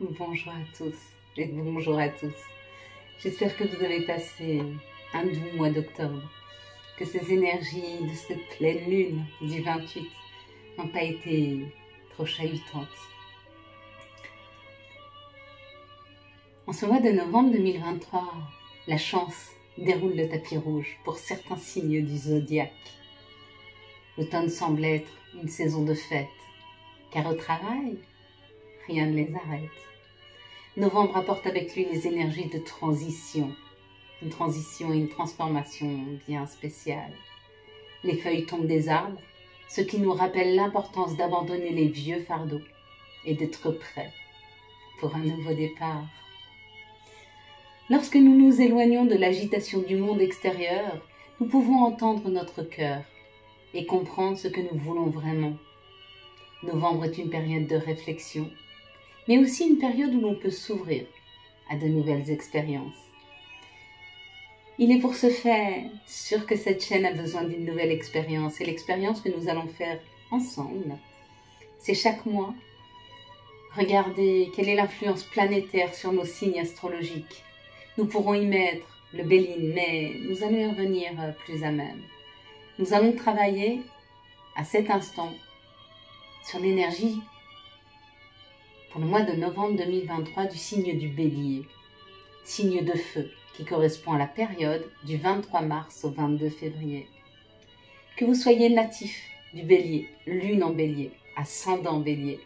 Bonjour à tous et bonjour à tous. J'espère que vous avez passé un doux mois d'octobre, que ces énergies de cette pleine lune du 28 n'ont pas été trop chahutantes. En ce mois de novembre 2023, la chance déroule le tapis rouge pour certains signes du zodiaque. L'automne semble être une saison de fête, car au travail, rien ne les arrête. Novembre apporte avec lui les énergies de transition, une transition et une transformation bien spéciale. Les feuilles tombent des arbres, ce qui nous rappelle l'importance d'abandonner les vieux fardeaux et d'être prêts pour un nouveau départ. Lorsque nous nous éloignons de l'agitation du monde extérieur, nous pouvons entendre notre cœur et comprendre ce que nous voulons vraiment. Novembre est une période de réflexion, mais aussi une période où l'on peut s'ouvrir à de nouvelles expériences. Il est pour ce faire sûr que cette chaîne a besoin d'une nouvelle expérience, et l'expérience que nous allons faire ensemble, c'est chaque mois regarder quelle est l'influence planétaire sur nos signes astrologiques. Nous pourrons y mettre le Béline, mais nous allons y revenir plus à même. Nous allons travailler à cet instant sur l'énergie pour le mois de novembre 2023 du signe du Bélier, signe de feu qui correspond à la période du 23 mars au 22 février. Que vous soyez natif du Bélier, lune en Bélier, ascendant Bélier,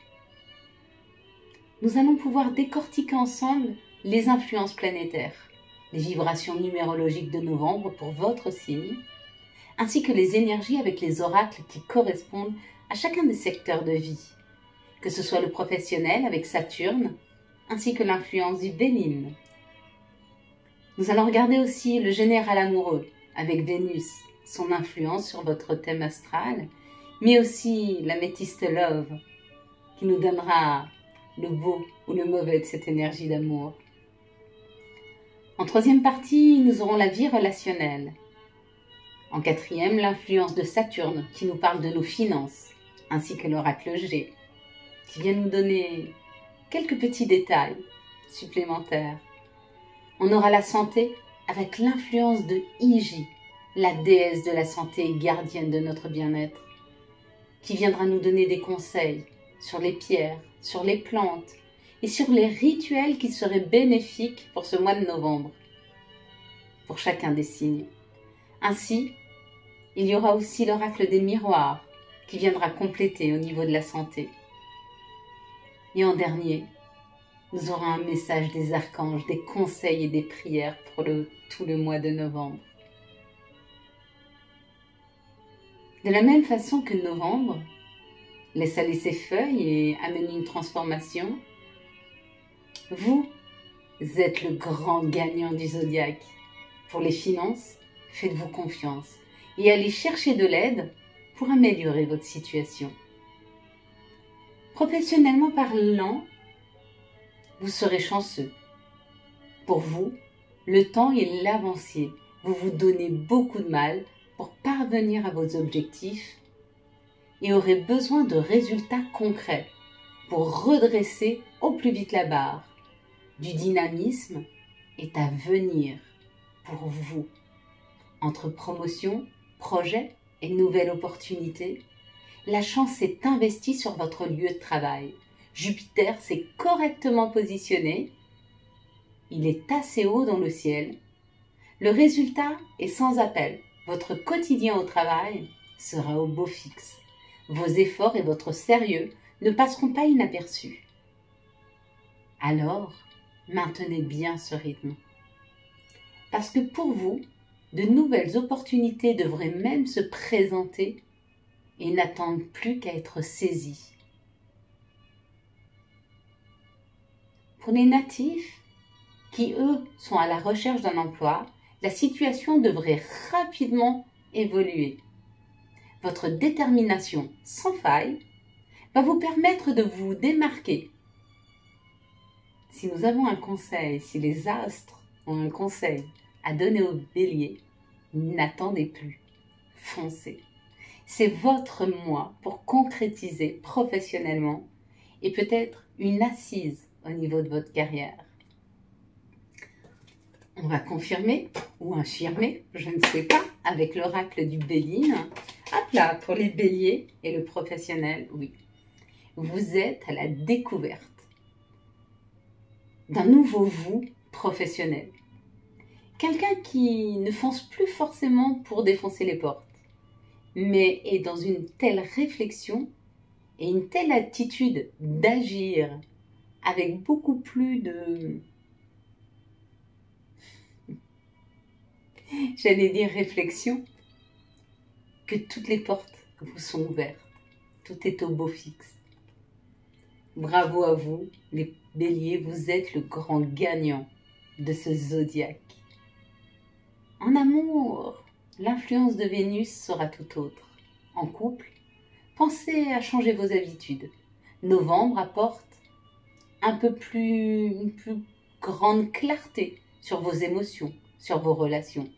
nous allons pouvoir décortiquer ensemble les influences planétaires, les vibrations numérologiques de novembre pour votre signe, ainsi que les énergies avec les oracles qui correspondent à chacun des secteurs de vie, que ce soit le professionnel avec Saturne, ainsi que l'influence du Béline. Nous allons regarder aussi le général amoureux avec Vénus, son influence sur votre thème astral, mais aussi la métiste Love, qui nous donnera le beau ou le mauvais de cette énergie d'amour. En troisième partie, nous aurons la vie relationnelle. En quatrième, l'influence de Saturne, qui nous parle de nos finances, ainsi que l'oracle G, qui vient nous donner quelques petits détails supplémentaires. On aura la santé avec l'influence de Iji, la déesse de la santé et gardienne de notre bien-être, qui viendra nous donner des conseils sur les pierres, sur les plantes et sur les rituels qui seraient bénéfiques pour ce mois de novembre, pour chacun des signes. Ainsi, il y aura aussi l'oracle des miroirs qui viendra compléter au niveau de la santé. Et en dernier, nous aurons un message des archanges, des conseils et des prières pour tout le mois de novembre. De la même façon que novembre laisse aller ses feuilles et amène une transformation, vous êtes le grand gagnant du zodiaque. Pour les finances, faites-vous confiance et allez chercher de l'aide pour améliorer votre situation. Professionnellement parlant, vous serez chanceux. Pour vous, le temps est l'avancier. Vous vous donnez beaucoup de mal pour parvenir à vos objectifs et aurez besoin de résultats concrets pour redresser au plus vite la barre. Du dynamisme est à venir pour vous. Entre promotion, projet et nouvelles opportunités, la chance s'est investie sur votre lieu de travail. Jupiter s'est correctement positionné. Il est assez haut dans le ciel. Le résultat est sans appel. Votre quotidien au travail sera au beau fixe. Vos efforts et votre sérieux ne passeront pas inaperçus. Alors, maintenez bien ce rythme. Parce que pour vous, de nouvelles opportunités devraient même se présenter et n'attendent plus qu'à être saisies. Pour les natifs, qui eux sont à la recherche d'un emploi, la situation devrait rapidement évoluer. Votre détermination sans faille va vous permettre de vous démarquer. Si nous avons un conseil, si les astres ont un conseil à donner aux béliers, n'attendez plus, foncez. C'est votre mois pour concrétiser professionnellement et peut-être une assise au niveau de votre carrière. On va confirmer ou infirmer, je ne sais pas, avec l'oracle du Béline. Hop là, pour les béliers et le professionnel, oui. Vous êtes à la découverte d'un nouveau vous professionnel. Quelqu'un qui ne fonce plus forcément pour défoncer les portes, mais est dans une telle réflexion et une telle attitude d'agir avec beaucoup plus de... j'allais dire réflexion, que toutes les portes vous sont ouvertes. Tout est au beau fixe. Bravo à vous, les béliers, vous êtes le grand gagnant de ce zodiaque. En amour, l'influence de Vénus sera tout autre. En couple, pensez à changer vos habitudes. Novembre apporte une plus grande clarté sur vos émotions, sur vos relations.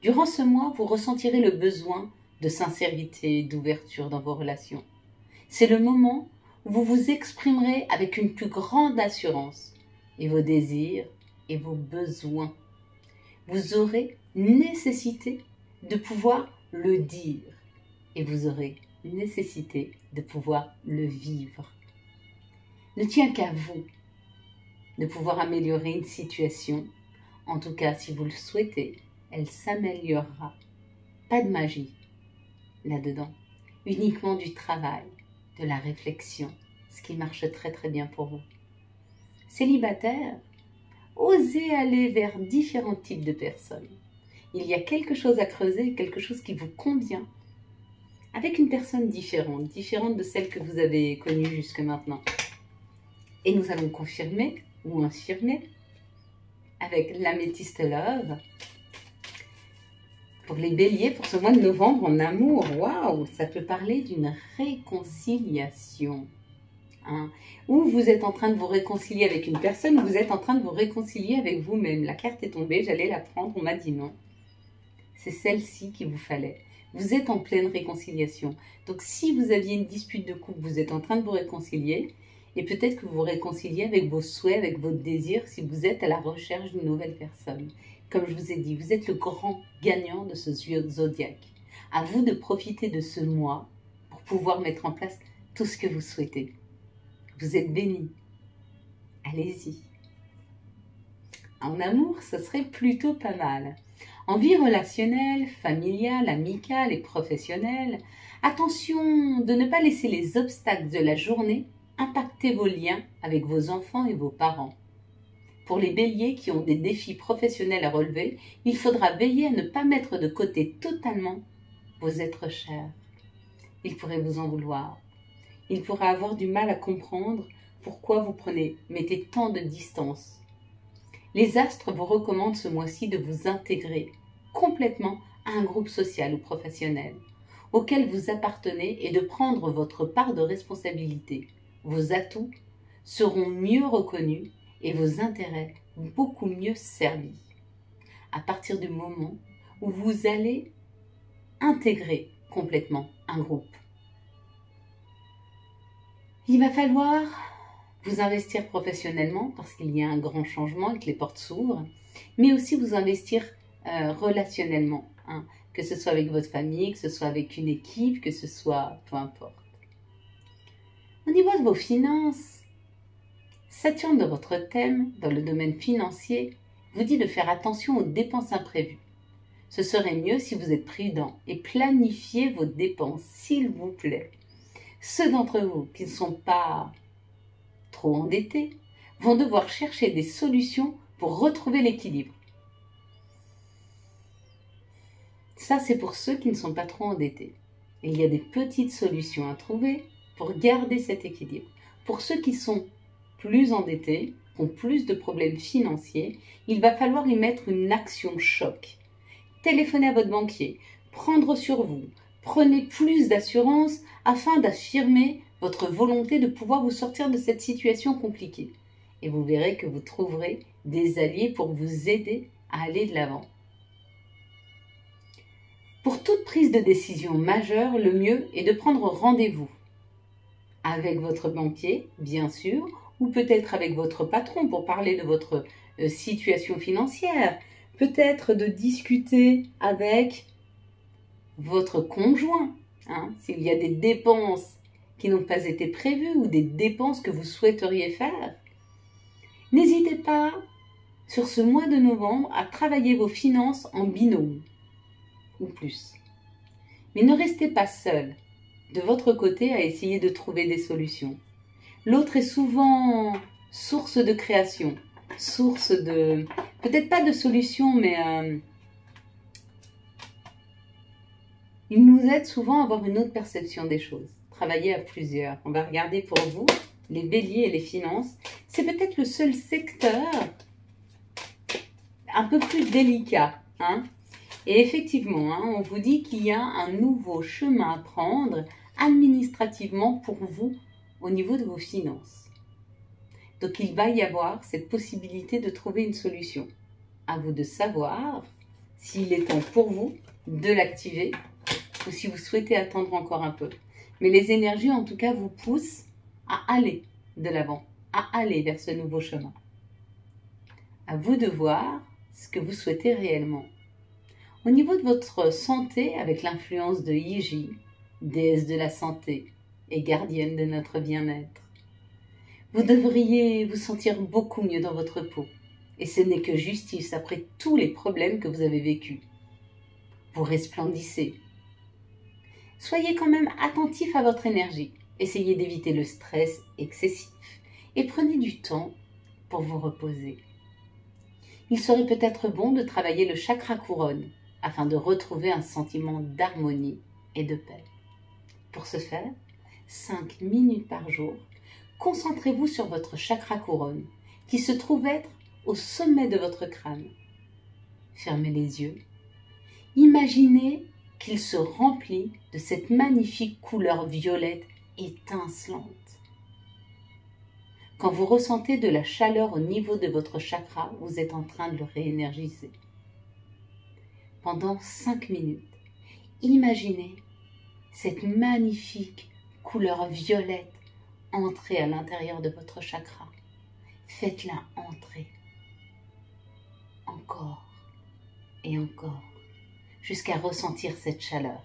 Durant ce mois, vous ressentirez le besoin de sincérité et d'ouverture dans vos relations. C'est le moment où vous vous exprimerez avec une plus grande assurance et vos désirs et vos besoins. Vous aurez nécessité de pouvoir le dire et vous aurez nécessité de pouvoir le vivre. Ne tient qu'à vous de pouvoir améliorer une situation. En tout cas, si vous le souhaitez, elle s'améliorera. Pas de magie là-dedans, uniquement du travail, de la réflexion, ce qui marche très très bien pour vous. Célibataire, osez aller vers différents types de personnes. Il y a quelque chose à creuser, quelque chose qui vous convient, avec une personne différente de celle que vous avez connue jusque maintenant. Et nous allons confirmer ou infirmer avec l'améthyste love. Pour les béliers, pour ce mois de novembre en amour, waouh, ça peut parler d'une réconciliation. Ou vous êtes en train de vous réconcilier avec une personne, ou vous êtes en train de vous réconcilier avec vous-même. La carte est tombée, j'allais la prendre, on m'a dit non. C'est celle-ci qu'il vous fallait. Vous êtes en pleine réconciliation. Donc si vous aviez une dispute de couple, vous êtes en train de vous réconcilier, et peut-être que vous vous réconciliez avec vos souhaits, avec votre désir, si vous êtes à la recherche d'une nouvelle personne. Comme je vous ai dit, vous êtes le grand gagnant de ce zodiaque. À vous de profiter de ce mois pour pouvoir mettre en place tout ce que vous souhaitez. Vous êtes bénis. Allez-y. En amour, ce serait plutôt pas mal. En vie relationnelle, familiale, amicale et professionnelle, attention de ne pas laisser les obstacles de la journée impacter vos liens avec vos enfants et vos parents. Pour les béliers qui ont des défis professionnels à relever, il faudra veiller à ne pas mettre de côté totalement vos êtres chers. Il pourrait vous en vouloir. Il pourra avoir du mal à comprendre pourquoi vous mettez tant de distance. Les astres vous recommandent ce mois-ci de vous intégrer complètement à un groupe social ou professionnel auquel vous appartenez et de prendre votre part de responsabilité. Vos atouts seront mieux reconnus et vos intérêts beaucoup mieux servis. À partir du moment où vous allez intégrer complètement un groupe. Il va falloir vous investir professionnellement parce qu'il y a un grand changement et que les portes s'ouvrent, mais aussi vous investir relationnellement, que ce soit avec votre famille, que ce soit avec une équipe, que ce soit peu importe. Au niveau de vos finances, Saturne de votre thème, dans le domaine financier, vous dit de faire attention aux dépenses imprévues. Ce serait mieux si vous êtes prudent et planifiez vos dépenses, s'il vous plaît. Ceux d'entre vous qui ne sont pas trop endettés vont devoir chercher des solutions pour retrouver l'équilibre. Ça, c'est pour ceux qui ne sont pas trop endettés. Il y a des petites solutions à trouver pour garder cet équilibre. Pour ceux qui sont plus endettés, qui ont plus de problèmes financiers, il va falloir y mettre une action choc. Téléphonez à votre banquier, prendre sur vous, prenez plus d'assurance afin d'affirmer votre volonté de pouvoir vous sortir de cette situation compliquée. Et vous verrez que vous trouverez des alliés pour vous aider à aller de l'avant. Pour toute prise de décision majeure, le mieux est de prendre rendez-vous avec votre banquier, bien sûr, ou peut-être avec votre patron pour parler de votre situation financière, peut-être de discuter avec votre conjoint, hein, s'il y a des dépenses qui n'ont pas été prévues ou des dépenses que vous souhaiteriez faire. N'hésitez pas, sur ce mois de novembre, à travailler vos finances en binôme ou plus. Mais ne restez pas seul de votre côté à essayer de trouver des solutions. L'autre est souvent source de création, source de, peut-être pas de solution, mais il nous aide souvent à avoir une autre perception des choses. Travailler à plusieurs. On va regarder pour vous, les béliers et les finances. C'est peut-être le seul secteur un peu plus délicat, hein. Et effectivement, hein, on vous dit qu'il y a un nouveau chemin à prendre administrativement pour vous au niveau de vos finances. Donc il va y avoir cette possibilité de trouver une solution. À vous de savoir s'il est temps pour vous de l'activer ou si vous souhaitez attendre encore un peu. Mais les énergies en tout cas vous poussent à aller de l'avant, à aller vers ce nouveau chemin. À vous de voir ce que vous souhaitez réellement. Au niveau de votre santé, avec l'influence de Iji, déesse de la santé et gardienne de notre bien-être, vous devriez vous sentir beaucoup mieux dans votre peau. Et ce n'est que justice après tous les problèmes que vous avez vécus. Vous resplendissez. Soyez quand même attentif à votre énergie. Essayez d'éviter le stress excessif et prenez du temps pour vous reposer. Il serait peut-être bon de travailler le chakra couronne afin de retrouver un sentiment d'harmonie et de paix. Pour ce faire, 5 minutes par jour, concentrez-vous sur votre chakra couronne qui se trouve être au sommet de votre crâne. Fermez les yeux. Imaginez qu'il se remplit de cette magnifique couleur violette étincelante. Quand vous ressentez de la chaleur au niveau de votre chakra, vous êtes en train de le réénergiser. Pendant 5 minutes, imaginez cette magnifique couleur violette entrer à l'intérieur de votre chakra. Faites-la entrer. Encore et encore, jusqu'à ressentir cette chaleur.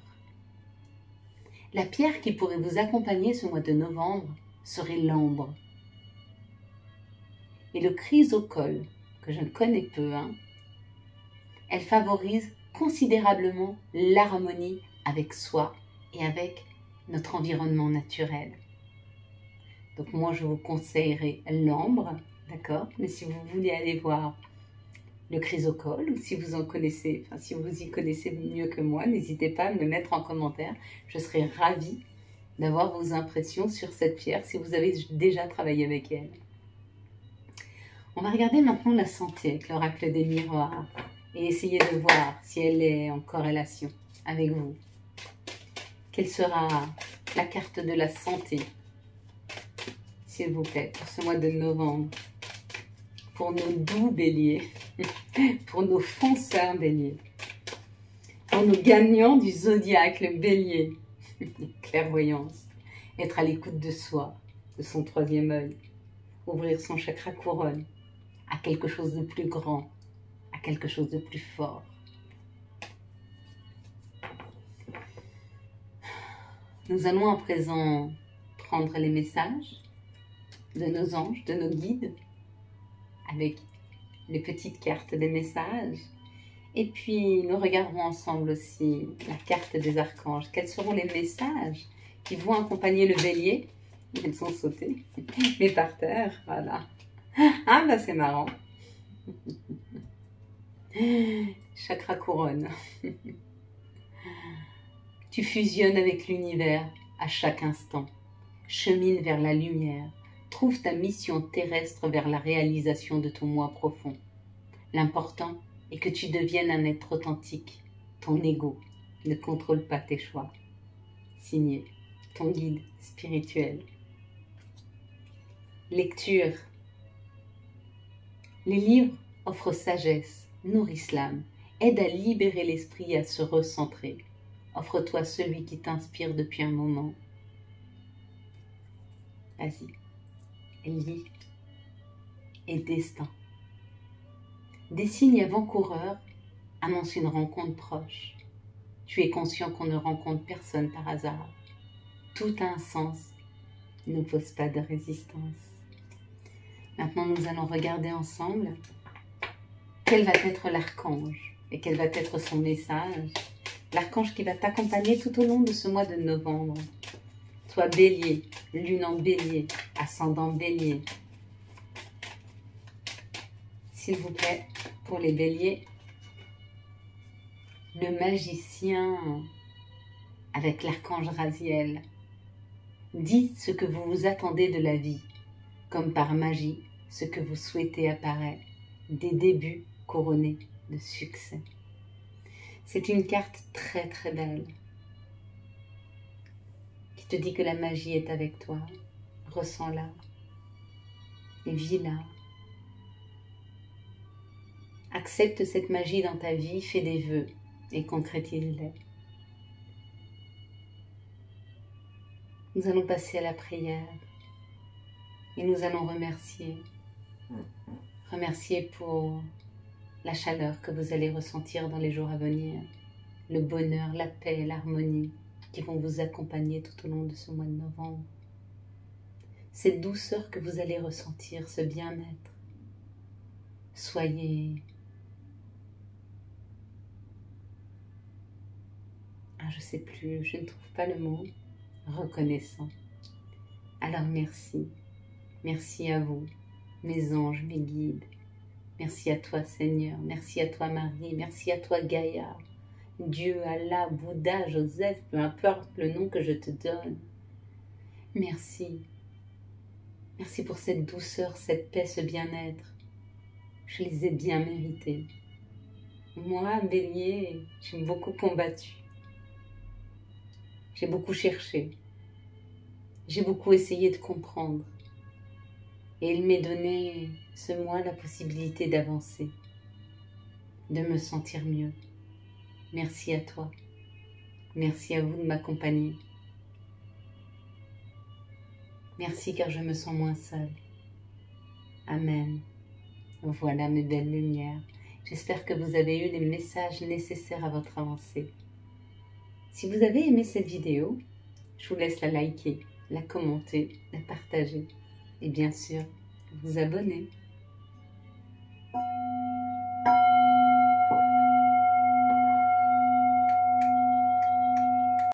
La pierre qui pourrait vous accompagner ce mois de novembre serait l'ambre. Et le chrysocole, que je connais peu, hein, elle favorise considérablement l'harmonie avec soi et avec notre environnement naturel. Donc moi, je vous conseillerais l'ambre, d'accord? Mais si vous voulez aller voir le chrysocole, ou si vous en connaissez, enfin si vous y connaissez mieux que moi, n'hésitez pas à me le mettre en commentaire. Je serais ravie d'avoir vos impressions sur cette pierre si vous avez déjà travaillé avec elle. On va regarder maintenant la santé avec l'oracle des miroirs et essayer de voir si elle est en corrélation avec vous. Quelle sera la carte de la santé, s'il vous plaît, pour ce mois de novembre, pour nos doux béliers, pour nos fonceurs béliers, pour nos gagnants du zodiaque, le bélier, clairvoyance, être à l'écoute de soi, de son troisième œil, ouvrir son chakra couronne à quelque chose de plus grand, à quelque chose de plus fort. Nous allons à présent prendre les messages de nos anges, de nos guides, avec les petites cartes des messages. Et puis, nous regarderons ensemble aussi la carte des archanges. Quels seront les messages qui vont accompagner le bélier? Ils sont sautés, mais par terre, voilà. Ah, bah c'est marrant. Chakra couronne. Tu fusionnes avec l'univers à chaque instant. Chemine vers la lumière. Trouve ta mission terrestre vers la réalisation de ton moi profond. L'important est que tu deviennes un être authentique. Ton ego ne contrôle pas tes choix. Signé, ton guide spirituel. Lecture. Les livres offrent sagesse, nourrissent l'âme, aident à libérer l'esprit et à se recentrer. Offre-toi celui qui t'inspire depuis un moment. Vas-y. lit et destin. Des signes avant-coureurs annoncent une rencontre proche. Tu es conscient qu'on ne rencontre personne par hasard. Tout a un sens, ne pose pas de résistance. Maintenant, nous allons regarder ensemble quel va être l'archange et quel va être son message. L'archange qui va t'accompagner tout au long de ce mois de novembre. Toi, Bélier, lune en Bélier, ascendant Bélier. S'il vous plaît, pour les Béliers, le magicien avec l'archange Raziel. Dites ce que vous vous attendez de la vie, comme par magie, ce que vous souhaitez apparaît, des débuts couronnés de succès. C'est une carte très très belle qui te dit que la magie est avec toi. Ressens-la et vis-la. Accepte cette magie dans ta vie, fais des vœux et concrétise-les. Nous allons passer à la prière et nous allons remercier. Remercier pour la chaleur que vous allez ressentir dans les jours à venir, le bonheur, la paix, l'harmonie qui vont vous accompagner tout au long de ce mois de novembre. Cette douceur que vous allez ressentir, ce bien-être. Soyez... je ne sais plus, je ne trouve pas le mot. Reconnaissant. Alors merci. Merci à vous, mes anges, mes guides. Merci à toi, Seigneur. Merci à toi, Marie. Merci à toi, Gaïa. Dieu, Allah, Bouddha, Joseph, peu importe le nom que je te donne. Merci. Merci pour cette douceur, cette paix, ce bien-être. Je les ai bien mérités. Moi, Bélier, j'ai beaucoup combattu. J'ai beaucoup cherché. J'ai beaucoup essayé de comprendre. Et il m'est donné ce mois la possibilité d'avancer, de me sentir mieux. Merci à toi. Merci à vous de m'accompagner. Merci car je me sens moins seule. Amen. Voilà mes belles lumières. J'espère que vous avez eu les messages nécessaires à votre avancée. Si vous avez aimé cette vidéo, je vous laisse la liker, la commenter, la partager et bien sûr vous abonner.